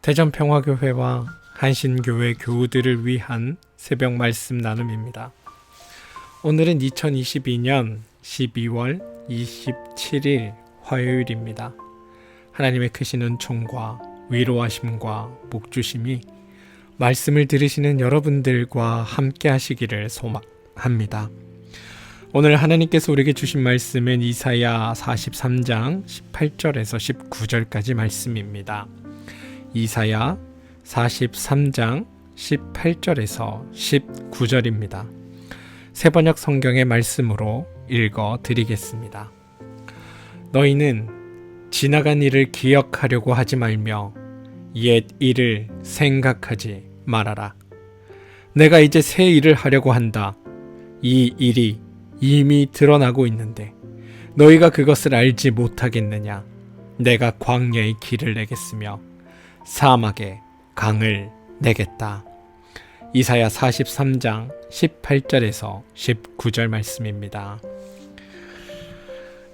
대전평화교회와 한신교회 교우들을 위한 새벽 말씀 나눔입니다. 오늘은 2022년 12월 27일 화요일입니다. 하나님의 크신 은총과 위로하심과 복주심이 말씀을 들으시는 여러분들과 함께 하시기를 소망합니다. 오늘 하나님께서 우리에게 주신 말씀은 이사야 43장 18절에서 19절까지 말씀입니다. 이사야 43장 18절에서 19절입니다. 새번역 성경의 말씀으로 읽어 드리겠습니다. 너희는 지나간 일을 기억하려고 하지 말며 옛 일을 생각하지 말아라. 내가 이제 새 일을 하려고 한다. 이 일이 이미 드러나고 있는데 너희가 그것을 알지 못하겠느냐. 내가 광야의 길을 내겠으며 사막에 강을 내겠다. 이사야 43장 18절에서 19절 말씀입니다.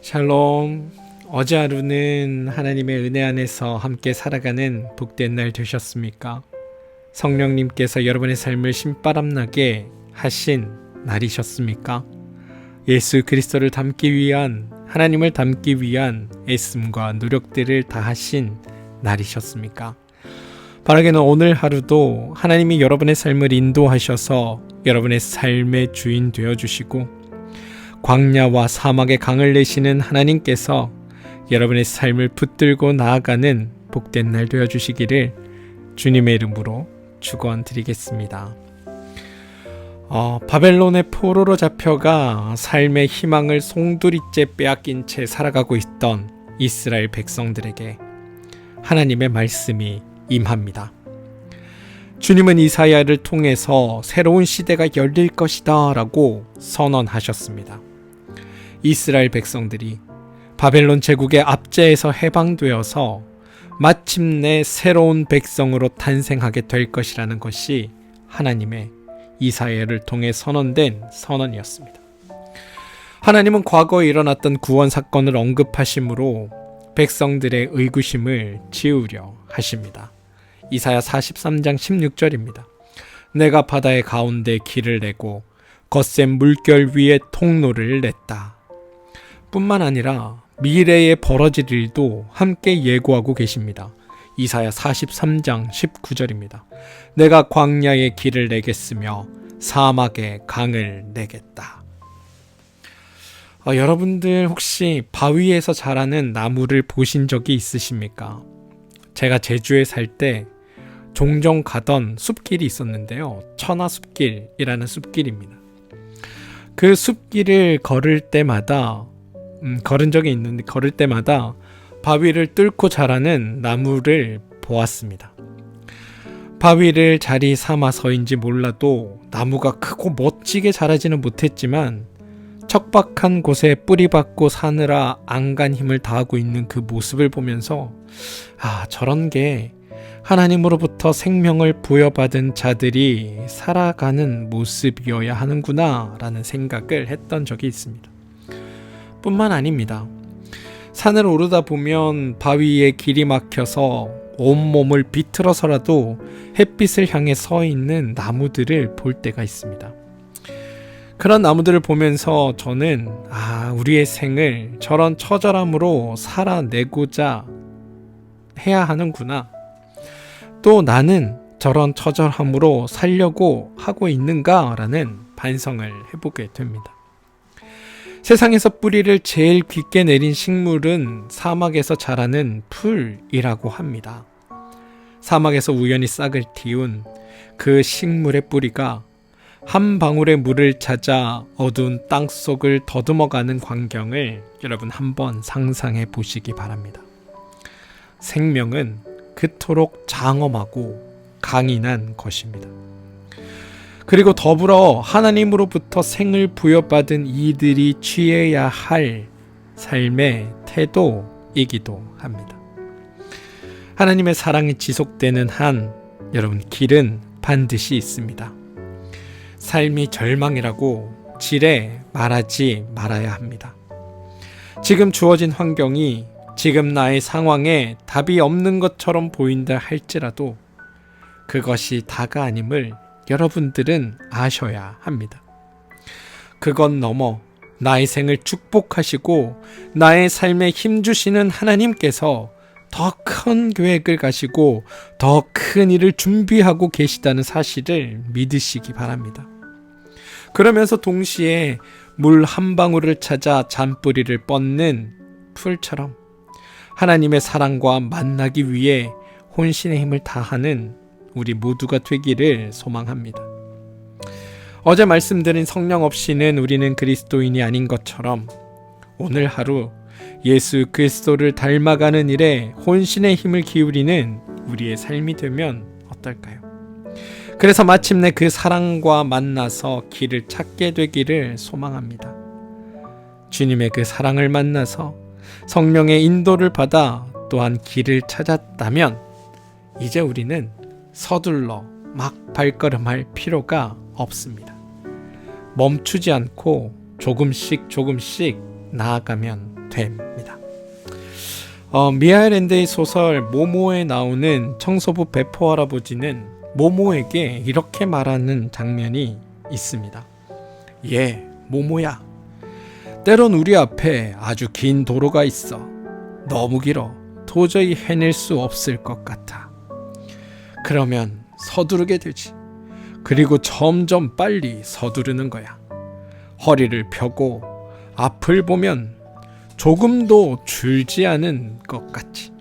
샬롬. 어제 하루는 하나님의 은혜 안에서 함께 살아가는 복된 날 되셨습니까? 성령님께서 여러분의 삶을 신바람나게 하신 날이셨습니까? 예수 그리스도를 닮기 위한, 하나님을 닮기 위한 애씀과 노력들을 다하신 날이셨습니까? 바라기는 오늘 하루도 하나님이 여러분의 삶을 인도하셔서 여러분의 삶의 주인 되어주시고 광야와 사막의 강을 내시는 하나님께서 여러분의 삶을 붙들고 나아가는 복된 날 되어주시기를 주님의 이름으로 축원드리겠습니다. 바벨론의 포로로 잡혀가 삶의 희망을 송두리째 빼앗긴 채 살아가고 있던 이스라엘 백성들에게 하나님의 말씀이 임합니다. 주님은 이사야를 통해서 새로운 시대가 열릴 것이다 라고 선언하셨습니다. 이스라엘 백성들이 바벨론 제국의 압제에서 해방되어서 마침내 새로운 백성으로 탄생하게 될 것이라는 것이 하나님의 이사야를 통해 선언된 선언이었습니다. 하나님은 과거에 일어났던 구원 사건을 언급하심으로 백성들의 의구심을 지우려 하십니다. 이사야 43장 16절입니다. 내가 바다의 가운데 길을 내고 거센 물결 위에 통로를 냈다. 뿐만 아니라 미래에 벌어질 일도 함께 예고하고 계십니다. 이사야 43장 19절입니다. 내가 광야의 길을 내겠으며 사막에 강을 내겠다. 여러분들 혹시 바위에서 자라는 나무를 보신 적이 있으십니까? 제가 제주에 살 때 종종 가던 숲길이 있었는데요. 천하숲길이라는 숲길입니다. 그 숲길을 걸을 때마다 걸은 적이 있는데 걸을 때마다 바위를 뚫고 자라는 나무를 보았습니다. 바위를 자리 삼아서인지 몰라도 나무가 크고 멋지게 자라지는 못했지만 척박한 곳에 뿌리 박고 사느라 안간 힘을 다하고 있는 그 모습을 보면서 저런 게 하나님으로부터 생명을 부여받은 자들이 살아가는 모습이어야 하는구나 라는 생각을 했던 적이 있습니다. 뿐만 아닙니다. 산을 오르다 보면 바위에 길이 막혀서 온몸을 비틀어서라도 햇빛을 향해 서 있는 나무들을 볼 때가 있습니다. 그런 나무들을 보면서 저는 우리의 생을 저런 처절함으로 살아내고자 해야 하는구나. 또 나는 저런 처절함으로 살려고 하고 있는가라는 반성을 해보게 됩니다. 세상에서 뿌리를 제일 깊게 내린 식물은 사막에서 자라는 풀이라고 합니다. 사막에서 우연히 싹을 틔운 그 식물의 뿌리가 한 방울의 물을 찾아 어두운 땅속을 더듬어가는 광경을 여러분 한번 상상해 보시기 바랍니다. 생명은 그토록 장엄하고 강인한 것입니다. 그리고 더불어 하나님으로부터 생을 부여받은 이들이 취해야 할 삶의 태도이기도 합니다. 하나님의 사랑이 지속되는 한 여러분 길은 반드시 있습니다. 삶이 절망이라고 지레 말하지 말아야 합니다. 지금 주어진 환경이 지금 나의 상황에 답이 없는 것처럼 보인다 할지라도 그것이 다가 아님을 여러분들은 아셔야 합니다. 그건 넘어 나의 생을 축복하시고 나의 삶에 힘주시는 하나님께서 더 큰 계획을 가시고 더 큰 일을 준비하고 계시다는 사실을 믿으시기 바랍니다. 그러면서 동시에 물 한 방울을 찾아 잔뿌리를 뻗는 풀처럼 하나님의 사랑과 만나기 위해 혼신의 힘을 다하는 우리 모두가 되기를 소망합니다. 어제 말씀드린 성령 없이는 우리는 그리스도인이 아닌 것처럼 오늘 하루 예수 그리스도를 닮아가는 일에 혼신의 힘을 기울이는 우리의 삶이 되면 어떨까요? 그래서 마침내 그 사랑과 만나서 길을 찾게 되기를 소망합니다. 주님의 그 사랑을 만나서 성령의 인도를 받아 또한 길을 찾았다면 이제 우리는 서둘러 막 발걸음할 필요가 없습니다. 멈추지 않고 조금씩 나아가면 됩니다. 미하엘 엔데의 소설 모모에 나오는 청소부 베포 할아버지는 모모에게 이렇게 말하는 장면이 있습니다. 예, 모모야. 때론 우리 앞에 아주 긴 도로가 있어. 너무 길어. 도저히 해낼 수 없을 것 같아. 그러면 서두르게 되지. 그리고 점점 빨리 서두르는 거야. 허리를 펴고 앞을 보면 조금도 줄지 않은 것 같지.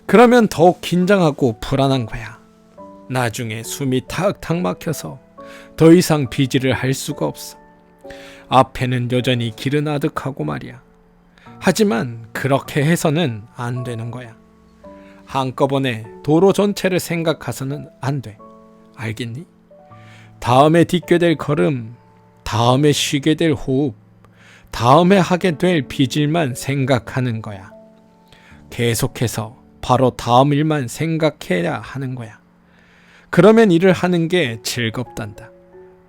그러면 더욱 긴장하고 불안한 거야. 나중에 숨이 탁탁 막혀서 더 이상 비질을 할 수가 없어. 앞에는 여전히 길은 아득하고 말이야. 하지만 그렇게 해서는 안 되는 거야. 한꺼번에 도로 전체를 생각해서는 안 돼. 알겠니? 다음에 딛게 될 걸음, 다음에 쉬게 될 호흡, 다음에 하게 될 빚일만 생각하는 거야. 계속해서 바로 다음 일만 생각해야 하는 거야. 그러면 일을 하는 게 즐겁단다.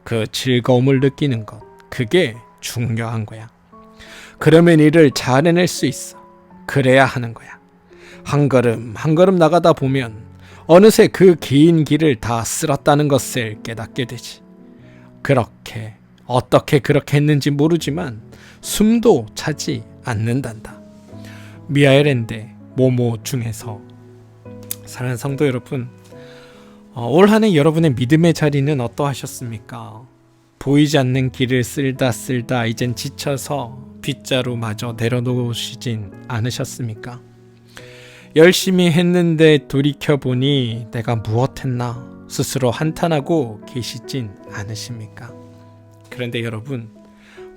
그 즐거움을 느끼는 것, 그게 중요한 거야. 그러면 일을 잘 해낼 수 있어. 그래야 하는 거야. 한 걸음 한 걸음 나가다 보면 어느새 그 긴 길을 다 쓸었다는 것을 깨닫게 되지. 그렇게 어떻게 그렇게 했는지 모르지만 숨도 차지 않는단다. 미하엘 엔데 모모 중에서. 사랑하는 성도 여러분, 올 한 해 여러분의 믿음의 자리는 어떠하셨습니까? 보이지 않는 길을 쓸다 이젠 지쳐서 빗자루마저 내려놓으시진 않으셨습니까? 열심히 했는데 돌이켜보니 내가 무엇했나 스스로 한탄하고 계시진 않으십니까? 그런데 여러분,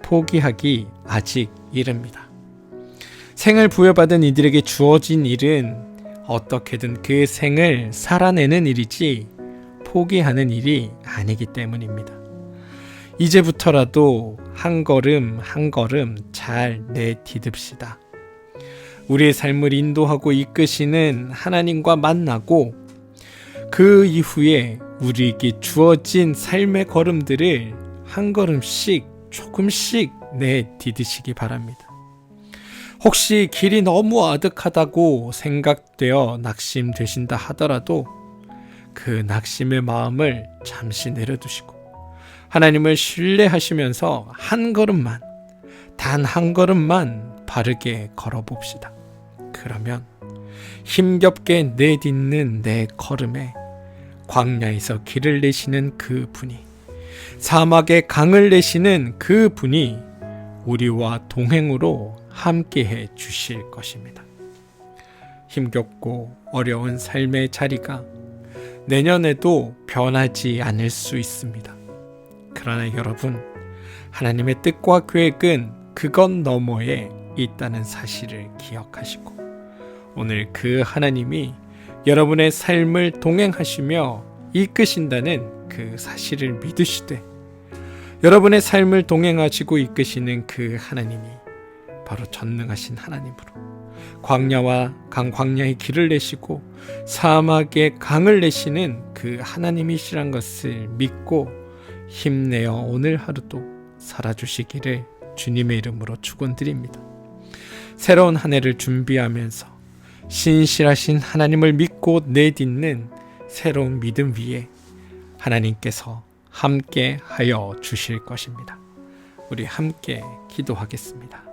포기하기 아직 이릅니다. 생을 부여받은 이들에게 주어진 일은 어떻게든 그 생을 살아내는 일이지 포기하는 일이 아니기 때문입니다. 이제부터라도 한 걸음 한 걸음 잘 내디딥시다. 우리의 삶을 인도하고 이끄시는 하나님과 만나고 그 이후에 우리에게 주어진 삶의 걸음들을 한 걸음씩 조금씩 내디디시기 바랍니다. 혹시 길이 너무 아득하다고 생각되어 낙심되신다 하더라도 그 낙심의 마음을 잠시 내려두시고 하나님을 신뢰하시면서 한 걸음만, 단 한 걸음만 바르게 걸어봅시다. 그러면 힘겹게 내딛는 내 걸음에 광야에서 길을 내시는 그 분이, 사막에 강을 내시는 그 분이 우리와 동행으로 함께해 주실 것입니다. 힘겹고 어려운 삶의 자리가 내년에도 변하지 않을 수 있습니다. 그러나 여러분, 하나님의 뜻과 계획은 그것 너머에 있다는 사실을 기억하시고 오늘 그 하나님이 여러분의 삶을 동행하시며 이끄신다는 그 사실을 믿으시되 여러분의 삶을 동행하시고 이끄시는 그 하나님이 바로 전능하신 하나님으로 광야의 길을 내시고 사막에 강을 내시는 그 하나님이시란 것을 믿고 힘내어 오늘 하루도 살아주시기를 주님의 이름으로 축원드립니다. 새로운 한 해를 준비하면서 신실하신 하나님을 믿고 내딛는 새로운 믿음 위에 하나님께서 함께 하여 주실 것입니다. 우리 함께 기도하겠습니다.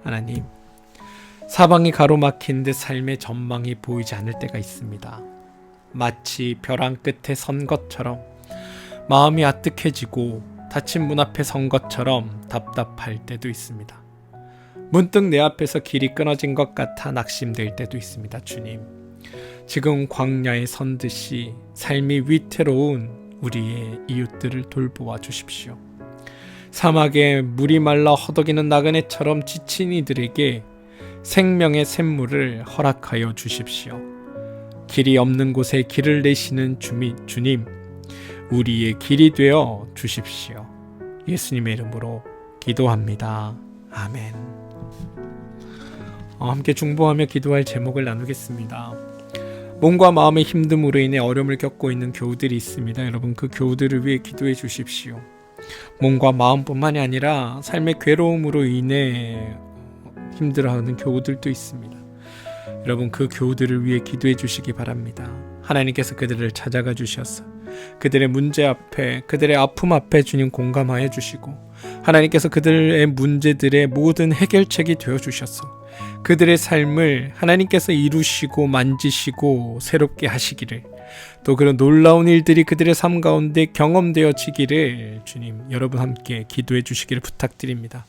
하나님, 사방이 가로막힌 듯 삶의 전망이 보이지 않을 때가 있습니다. 마치 벼랑 끝에 선 것처럼 마음이 아뜩해지고 닫힌 문 앞에 선 것처럼 답답할 때도 있습니다. 문득 내 앞에서 길이 끊어진 것 같아 낙심될 때도 있습니다. 주님, 지금 광야에 선 듯이 삶이 위태로운 우리의 이웃들을 돌보아 주십시오. 사막에 물이 말라 허덕이는 나그네처럼 지친 이들에게 생명의 샘물을 허락하여 주십시오. 길이 없는 곳에 길을 내시는 주님, 우리의 길이 되어 주십시오. 예수님의 이름으로 기도합니다. 아멘. 함께 중보하며 기도할 제목을 나누겠습니다. 몸과 마음의 힘듦으로 인해 어려움을 겪고 있는 교우들이 있습니다. 여러분, 그 교우들을 위해 기도해 주십시오. 몸과 마음뿐만이 아니라 삶의 괴로움으로 인해 힘들어하는 교우들도 있습니다. 여러분, 그 교우들을 위해 기도해 주시기 바랍니다. 하나님께서 그들을 찾아가 주셔서 그들의 문제 앞에, 그들의 아픔 앞에 주님 공감하여 주시고, 하나님께서 그들의 문제들의 모든 해결책이 되어 주셔서 그들의 삶을 하나님께서 이루시고 만지시고 새롭게 하시기를, 또 그런 놀라운 일들이 그들의 삶 가운데 경험되어지기를 주님, 여러분 함께 기도해 주시기를 부탁드립니다.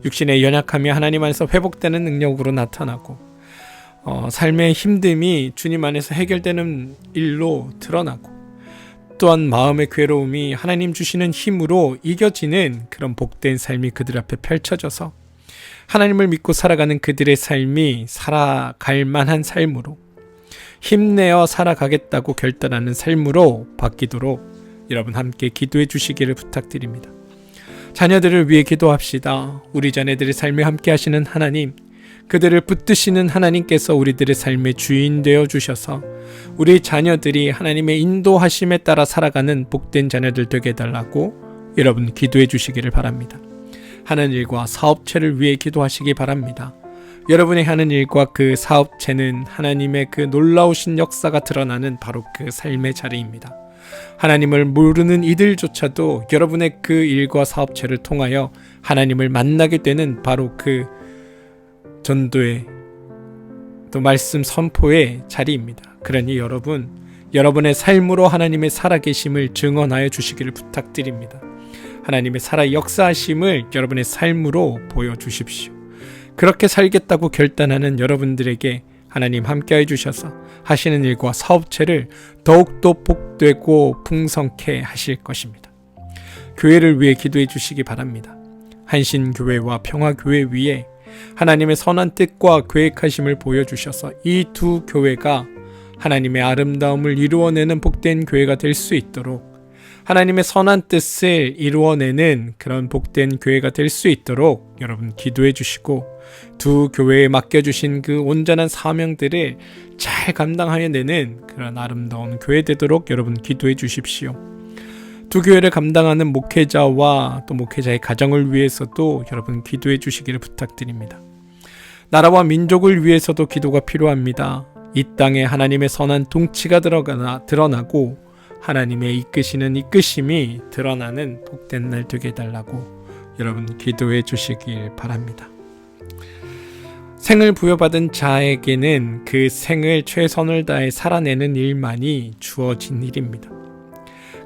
육신의 연약함이 하나님 안에서 회복되는 능력으로 나타나고, 삶의 힘듦이 주님 안에서 해결되는 일로 드러나고, 또한 마음의 괴로움이 하나님 주시는 힘으로 이겨지는 그런 복된 삶이 그들 앞에 펼쳐져서 하나님을 믿고 살아가는 그들의 삶이 살아갈 만한 삶으로, 힘내어 살아가겠다고 결단하는 삶으로 바뀌도록 여러분 함께 기도해 주시기를 부탁드립니다. 자녀들을 위해 기도합시다. 우리 자녀들의 삶에 함께 하시는 하나님, 그들을 붙드시는 하나님께서 우리들의 삶의 주인 되어 주셔서 우리 자녀들이 하나님의 인도하심에 따라 살아가는 복된 자녀들 되게 해달라고 여러분 기도해 주시기를 바랍니다. 하는 일과 사업체를 위해 기도하시기 바랍니다. 여러분이 하는 일과 그 사업체는 하나님의 그 놀라우신 역사가 드러나는 바로 그 삶의 자리입니다. 하나님을 모르는 이들조차도 여러분의 그 일과 사업체를 통하여 하나님을 만나게 되는 바로 그 전도의 또 말씀 선포의 자리입니다. 그러니 여러분, 여러분의 삶으로 하나님의 살아계심을 증언하여 주시기를 부탁드립니다. 하나님의 살아 역사하심을 여러분의 삶으로 보여주십시오. 그렇게 살겠다고 결단하는 여러분들에게 하나님 함께해 주셔서 하시는 일과 사업체를 더욱더 복되고 풍성케 하실 것입니다. 교회를 위해 기도해 주시기 바랍니다. 한신교회와 평화교회 위에 하나님의 선한 뜻과 계획하심을 보여주셔서 이 두 교회가 하나님의 아름다움을 이루어내는 복된 교회가 될 수 있도록, 하나님의 선한 뜻을 이루어내는 그런 복된 교회가 될 수 있도록 여러분 기도해 주시고, 두 교회에 맡겨주신 그 온전한 사명들을 잘 감당하여 내는 그런 아름다운 교회 되도록 여러분 기도해 주십시오. 두 교회를 감당하는 목회자와 또 목회자의 가정을 위해서도 여러분 기도해 주시기를 부탁드립니다. 나라와 민족을 위해서도 기도가 필요합니다. 이 땅에 하나님의 선한 통치가 드러나고 하나님의 이끄시는 이끄심이 드러나는 복된 날 되게 해달라고 여러분 기도해 주시길 바랍니다. 생을 부여받은 자에게는 그 생을 최선을 다해 살아내는 일만이 주어진 일입니다.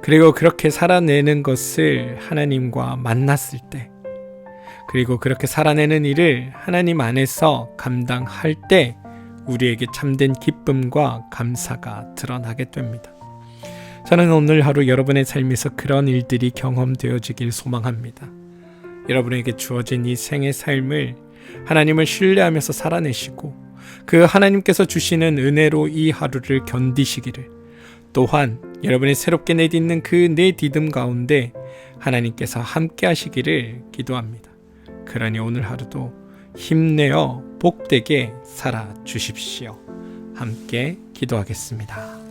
그리고 그렇게 살아내는 것을 하나님과 만났을 때, 그리고 그렇게 살아내는 일을 하나님 안에서 감당할 때 우리에게 참된 기쁨과 감사가 드러나게 됩니다. 저는 오늘 하루 여러분의 삶에서 그런 일들이 경험되어지길 소망합니다. 여러분에게 주어진 이 생의 삶을 하나님을 신뢰하면서 살아내시고, 그 하나님께서 주시는 은혜로 이 하루를 견디시기를, 또한 여러분이 새롭게 내딛는 그 내딛음 가운데 하나님께서 함께 하시기를 기도합니다. 그러니 오늘 하루도 힘내어 복되게 살아 주십시오. 함께 기도하겠습니다.